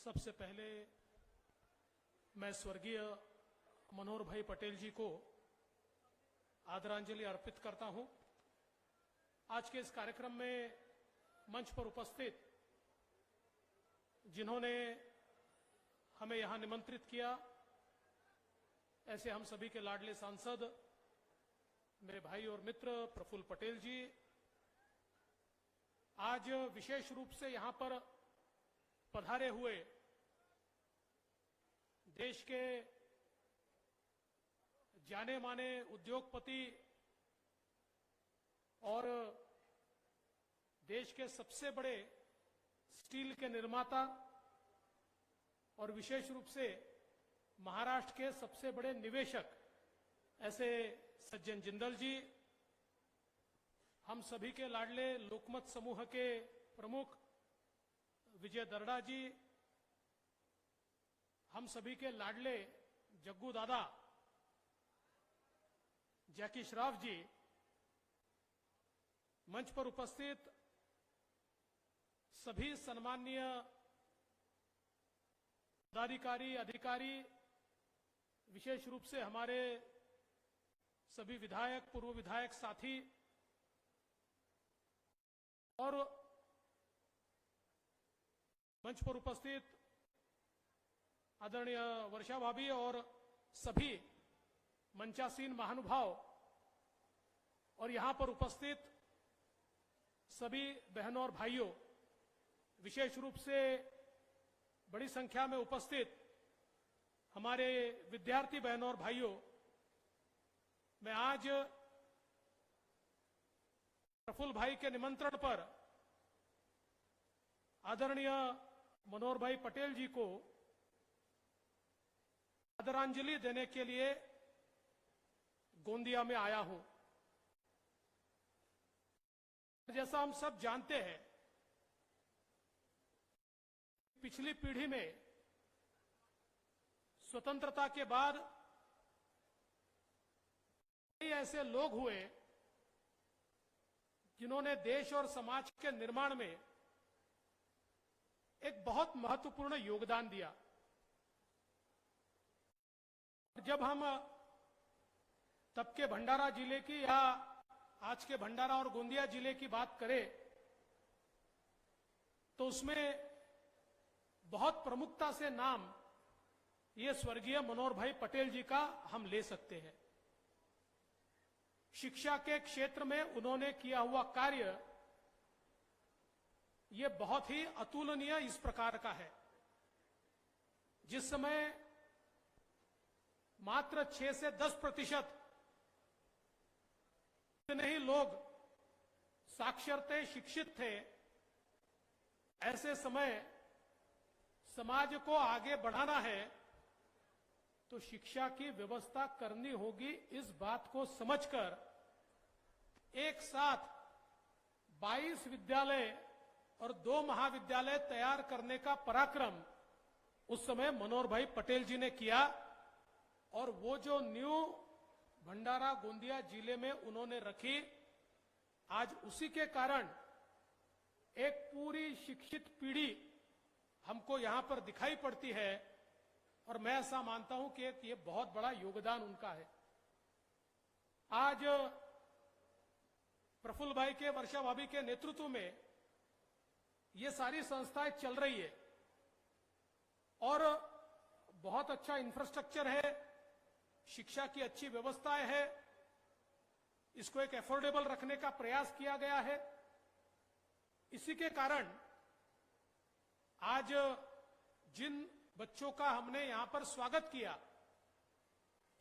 सबसे पहले मैं स्वर्गीय मनोहर भाई पटेल जी को आदरांजलि अर्पित करता हूं। आज के इस कार्यक्रम में मंच पर उपस्थित जिन्होंने हमें यहां निमंत्रित किया, ऐसे हम सभी के लाडले सांसद मेरे भाई और मित्र प्रफुल्ल पटेल जी, आज विशेष रूप से यहां पर पधारे हुए देश के जाने माने उद्योगपति और देश के सबसे बड़े स्टील के निर्माता और विशेष रूप से महाराष्ट्र के सबसे बड़े निवेशक ऐसे सज्जन जिंदल जी, हम सभी के लाडले लोकमत समूह के प्रमुख विजय दर्डा जी, हम सभी के लाडले जग्गू दादा जैकी श्रॉफ जी, मंच पर उपस्थित सभी सम्माननीय पदाधिकारी अधिकारी, विशेष रूप से हमारे सभी विधायक पूर्व विधायक साथी और मंच पर उपस्थित आदरणीय वर्षा भाभी और सभी मंचासीन महानुभाव और यहां पर उपस्थित सभी बहनों और भाइयों, विशेष रूप से बड़ी संख्या में उपस्थित हमारे विद्यार्थी बहनों और भाइयों, मैं आज प्रफुल्ल भाई के निमंत्रण पर आदरणीय मनोहर भाई पटेल जी को आदरांजलि देने के लिए गोंदिया में आया हूं। जैसा हम सब जानते हैं, पिछली पीढ़ी में स्वतंत्रता के बाद कई ऐसे लोग हुए जिन्होंने देश और समाज के निर्माण में एक बहुत महत्वपूर्ण योगदान दिया। जब हम तब के भंडारा जिले की या आज के भंडारा और गोंदिया जिले की बात करें तो उसमें बहुत प्रमुखता से नाम ये स्वर्गीय मनोहर भाई पटेल जी का हम ले सकते हैं। शिक्षा के क्षेत्र में उन्होंने किया हुआ कार्य ये बहुत ही अतुलनीय इस प्रकार का है। जिस समय मात्र 6 से 10% इतने ही लोग साक्षर थे, शिक्षित थे, ऐसे समय समाज को आगे बढ़ाना है तो शिक्षा की व्यवस्था करनी होगी। इस बात को समझकर एक साथ 22 विद्यालय और 2 महाविद्यालय तैयार करने का पराक्रम उस समय मनोहर भाई पटेल जी ने किया और वो जो न्यू भंडारा गोंदिया जिले में उन्होंने रखी, आज उसी के कारण एक पूरी शिक्षित पीढ़ी हमको यहां पर दिखाई पड़ती है और मैं ऐसा मानता हूं कि ये बहुत बड़ा योगदान उनका है। आज प्रफुल्ल भाई के, वर्षा भाभी के नेतृत्व में ये सारी संस्थाएं चल रही है और बहुत अच्छा इंफ्रास्ट्रक्चर है, शिक्षा की अच्छी व्यवस्थाएं है, इसको एक एफोर्डेबल रखने का प्रयास किया गया है। इसी के कारण आज जिन बच्चों का हमने यहां पर स्वागत किया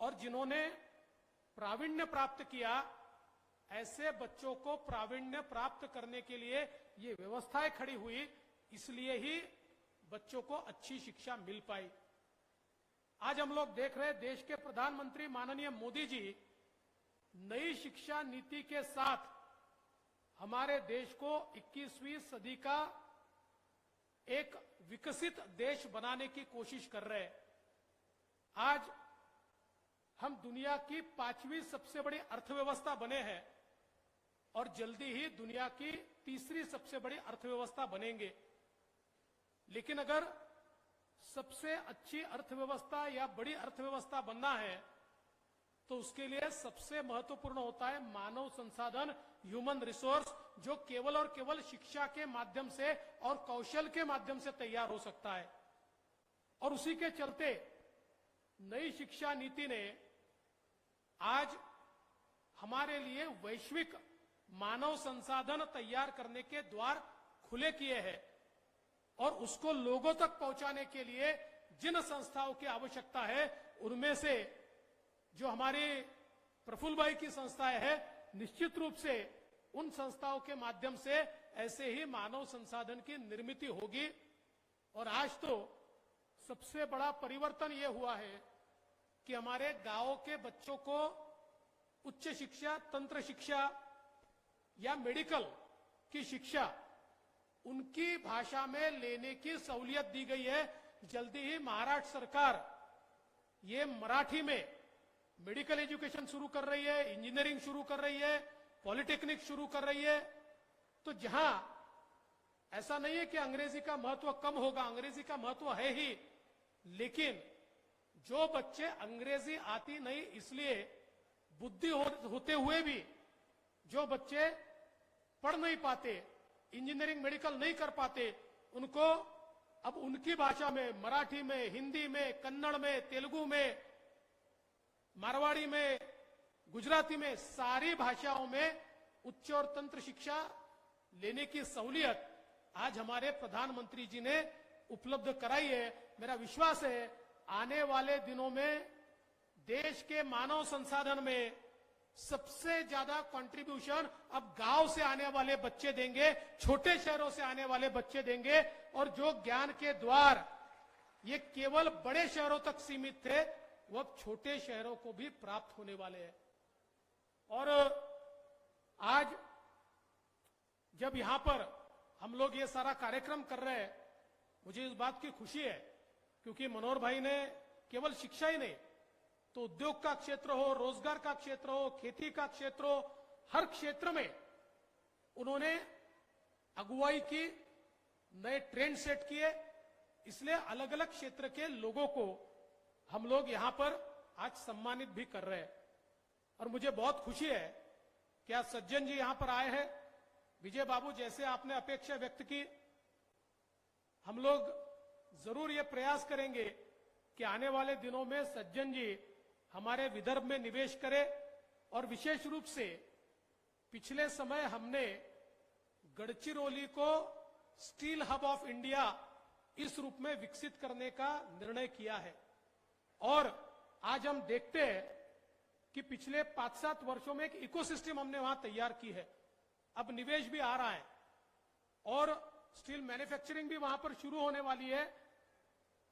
और जिन्होंने प्रावीण्य प्राप्त किया, ऐसे बच्चों को प्रावीण्य प्राप्त करने के लिए ये व्यवस्थाएं खड़ी हुई, इसलिए ही बच्चों को अच्छी शिक्षा मिल पाई। आज हम लोग देख रहे हैं देश के प्रधानमंत्री माननीय मोदी जी नई शिक्षा नीति के साथ हमारे देश को 21वीं सदी का एक विकसित देश बनाने की कोशिश कर रहे हैं। आज हम दुनिया की 5वीं सबसे बड़ी अर्थव्यवस्था बने हैं और जल्दी ही दुनिया की 3री सबसे बड़ी अर्थव्यवस्था बनेंगे। लेकिन अगर सबसे अच्छी अर्थव्यवस्था या बड़ी अर्थव्यवस्था बनना है तो उसके लिए सबसे महत्वपूर्ण होता है मानव संसाधन, ह्यूमन रिसोर्स, जो केवल और केवल शिक्षा के माध्यम से और कौशल के माध्यम से तैयार हो सकता है। और उसी के चलते नई शिक्षा नीति ने आज हमारे लिए वैश्विक मानव संसाधन तैयार करने के द्वार खुले किए हैं और उसको लोगों तक पहुंचाने के लिए जिन संस्थाओं की आवश्यकता है उनमें से जो हमारी प्रफुल्ल भाई की संस्थाएं है, निश्चित रूप से उन संस्थाओं के माध्यम से ऐसे ही मानव संसाधन की निर्मित होगी। और आज तो सबसे बड़ा परिवर्तन यह हुआ है कि हमारे गांवों के बच्चों को उच्च शिक्षा, तंत्र शिक्षा या मेडिकल की शिक्षा उनकी भाषा में लेने की सहूलियत दी गई है। जल्दी ही महाराष्ट्र सरकार ये मराठी में मेडिकल एजुकेशन शुरू कर रही है, इंजीनियरिंग शुरू कर रही है, पॉलिटेक्निक शुरू कर रही है। तो जहां ऐसा नहीं है कि अंग्रेजी का महत्व कम होगा, अंग्रेजी का महत्व है ही, लेकिन जो बच्चे अंग्रेजी आती नहीं इसलिए बुद्धि होते हुए भी जो बच्चे पढ़ नहीं पाते, इंजीनियरिंग मेडिकल नहीं कर पाते, उनको अब उनकी भाषा में, मराठी में, हिंदी में, कन्नड़ में, तेलुगु में, मारवाड़ी में, गुजराती में, सारी भाषाओं में उच्च और तंत्र शिक्षा लेने की सहूलियत आज हमारे प्रधानमंत्री जी ने उपलब्ध कराई है। मेरा विश्वास है आने वाले दिनों में देश के मानव संसाधन में सबसे ज्यादा कंट्रीब्यूशन अब गांव से आने वाले बच्चे देंगे, छोटे शहरों से आने वाले बच्चे देंगे। और जो ज्ञान के द्वार ये केवल बड़े शहरों तक सीमित थे वो अब छोटे शहरों को भी प्राप्त होने वाले हैं। और आज जब यहां पर हम लोग ये सारा कार्यक्रम कर रहे हैं, मुझे इस बात की खुशी है क्योंकि मनोहर भाई ने केवल शिक्षा ही नहीं तो उद्योग का क्षेत्र हो, रोजगार का क्षेत्र हो, खेती का क्षेत्र हो, हर क्षेत्र में उन्होंने अगुवाई की, नए ट्रेंड सेट किए। इसलिए अलग अलग क्षेत्र के लोगों को हम लोग यहां पर आज सम्मानित भी कर रहे हैं। और मुझे बहुत खुशी है कि आज सज्जन जी यहां पर आए हैं। विजय बाबू, जैसे आपने अपेक्षा व्यक्त की, हम लोग जरूर ये प्रयास करेंगे कि आने वाले दिनों में सज्जन जी हमारे विदर्भ में निवेश करें। और विशेष रूप से पिछले समय हमने गढ़चिरौली को स्टील हब ऑफ इंडिया इस रूप में विकसित करने का निर्णय किया है। और आज हम देखते हैं कि पिछले 5-7 वर्षों में एक इकोसिस्टम हमने वहां तैयार की है। अब निवेश भी आ रहा है और स्टील मैन्युफैक्चरिंग भी वहां पर शुरू होने वाली है।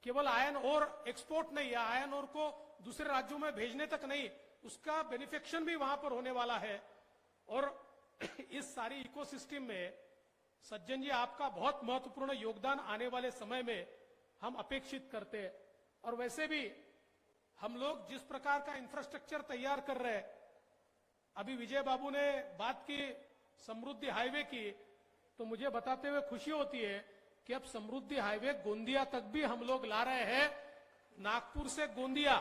केवल आयरन ओर एक्सपोर्ट नहीं है, आयरन ओर को दूसरे राज्यों में भेजने तक नहीं, उसका बेनिफिक्शन भी वहां पर होने वाला है। और इस सारी इकोसिस्टम में सज्जन जी आपका बहुत महत्वपूर्ण योगदान आने वाले समय में हम अपेक्षित करते हैं। और वैसे भी हम लोग जिस प्रकार का इंफ्रास्ट्रक्चर तैयार कर रहे हैं, अभी विजय बाबू ने बात की समृद्धि हाईवे की, तो मुझे बताते हुए खुशी होती है कि अब समृद्धि हाईवे गोंदिया तक भी हम लोग ला रहे हैं। नागपुर से गोंदिया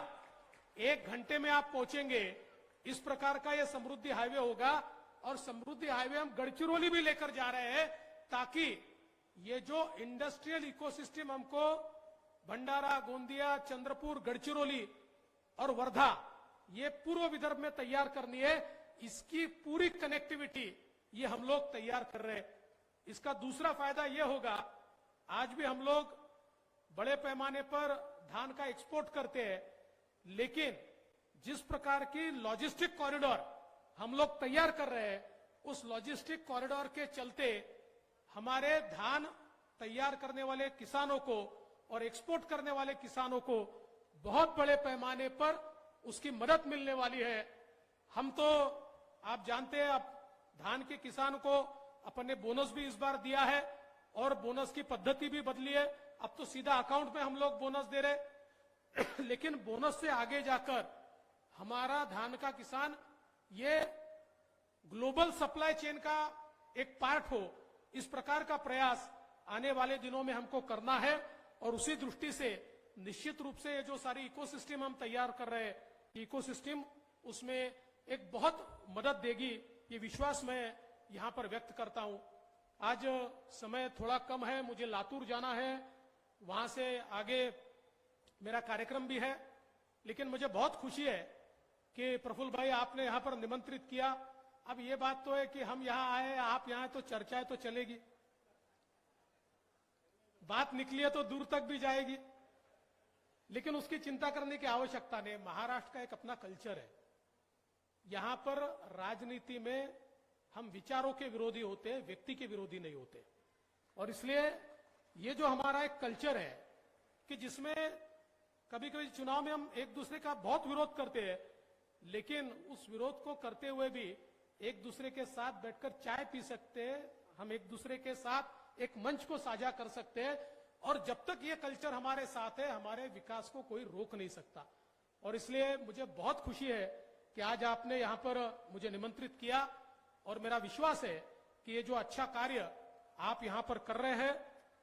1 घंटे में आप पहुंचेंगे, इस प्रकार का यह समृद्धि हाईवे होगा। और समृद्धि हाईवे हम गढ़चिरौली भी लेकर जा रहे हैं ताकि ये जो इंडस्ट्रियल इकोसिस्टम हमको भंडारा, गोंदिया, चंद्रपुर, गढ़चिरौली और वर्धा ये पूर्व विदर्भ में तैयार करनी है, इसकी पूरी कनेक्टिविटी ये हम लोग तैयार कर रहे हैं। इसका दूसरा फायदा यह होगा, आज भी हम लोग बड़े पैमाने पर धान का एक्सपोर्ट करते हैं, लेकिन जिस प्रकार की लॉजिस्टिक कॉरिडोर हम लोग तैयार कर रहे हैं, उस लॉजिस्टिक कॉरिडोर के चलते हमारे धान तैयार करने वाले किसानों को और एक्सपोर्ट करने वाले किसानों को बहुत बड़े पैमाने पर उसकी मदद मिलने वाली है। हम तो आप जानते हैं, अब धान के किसान को अपने बोनस भी इस बार दिया है और बोनस की पद्धति भी बदली है। अब तो सीधा अकाउंट में हम लोग बोनस दे रहे लेकिन बोनस से आगे जाकर हमारा धान का किसान ये ग्लोबल सप्लाई चेन का एक पार्ट हो, इस प्रकार का प्रयास आने वाले दिनों में हमको करना है। और उसी दृष्टि से निश्चित रूप से ये जो सारी इकोसिस्टम हम तैयार कर रहे हैं, इकोसिस्टम उसमें एक बहुत मदद देगी, ये विश्वास मैं यहां पर व्यक्त करता हूं। आज समय थोड़ा कम है, मुझे लातूर जाना है, वहां से आगे मेरा कार्यक्रम भी है, लेकिन मुझे बहुत खुशी है कि प्रफुल्ल भाई आपने यहां पर निमंत्रित किया। अब ये बात तो है कि हम यहां आए, आप यहां तो चर्चाएं तो चलेगी, बात निकली है तो दूर तक भी जाएगी, लेकिन उसकी चिंता करने की आवश्यकता नहीं। महाराष्ट्र का एक अपना कल्चर है, यहां पर राजनीति में हम विचारों के विरोधी होते हैं, व्यक्ति के विरोधी नहीं होते। और इसलिए ये जो हमारा एक कल्चर है कि जिसमें कभी कभी चुनाव में हम एक दूसरे का बहुत विरोध करते हैं, लेकिन उस विरोध को करते हुए भी एक दूसरे के साथ बैठकर चाय पी सकते हैं, हम एक दूसरे के साथ एक मंच को साझा कर सकते हैं, और जब तक ये कल्चर हमारे साथ है, हमारे विकास को कोई रोक नहीं सकता। और इसलिए मुझे बहुत खुशी है कि आज आपने यहां पर मुझे निमंत्रित किया, और मेरा विश्वास है कि ये जो अच्छा कार्य आप यहां पर कर रहे हैं,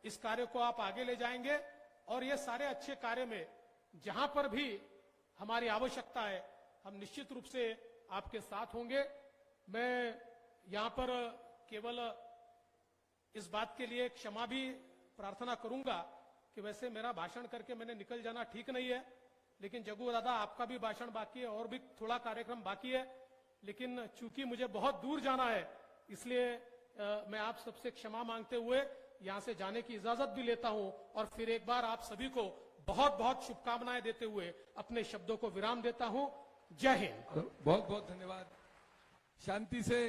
इस कार्य को आप आगे ले जाएंगे, और ये सारे अच्छे कार्य में जहां पर भी हमारी आवश्यकता है, हम निश्चित रूप से आपके साथ होंगे। मैं यहां पर केवल इस बात के लिए क्षमा भी प्रार्थना करूंगा कि वैसे मेरा भाषण करके मैंने निकल जाना ठीक नहीं है, लेकिन जग्गू दादा आपका भी भाषण बाकी है और भी थोड़ा कार्यक्रम बाकी है, लेकिन चूंकि मुझे बहुत दूर जाना है, इसलिए मैं आप सबसे क्षमा मांगते हुए यहां से जाने की इजाजत भी लेता हूं, और फिर एक बार आप सभी को बहुत बहुत शुभकामनाएं देते हुए अपने शब्दों को विराम देता हूं। जय हिंद। बहुत बहुत धन्यवाद। शांति से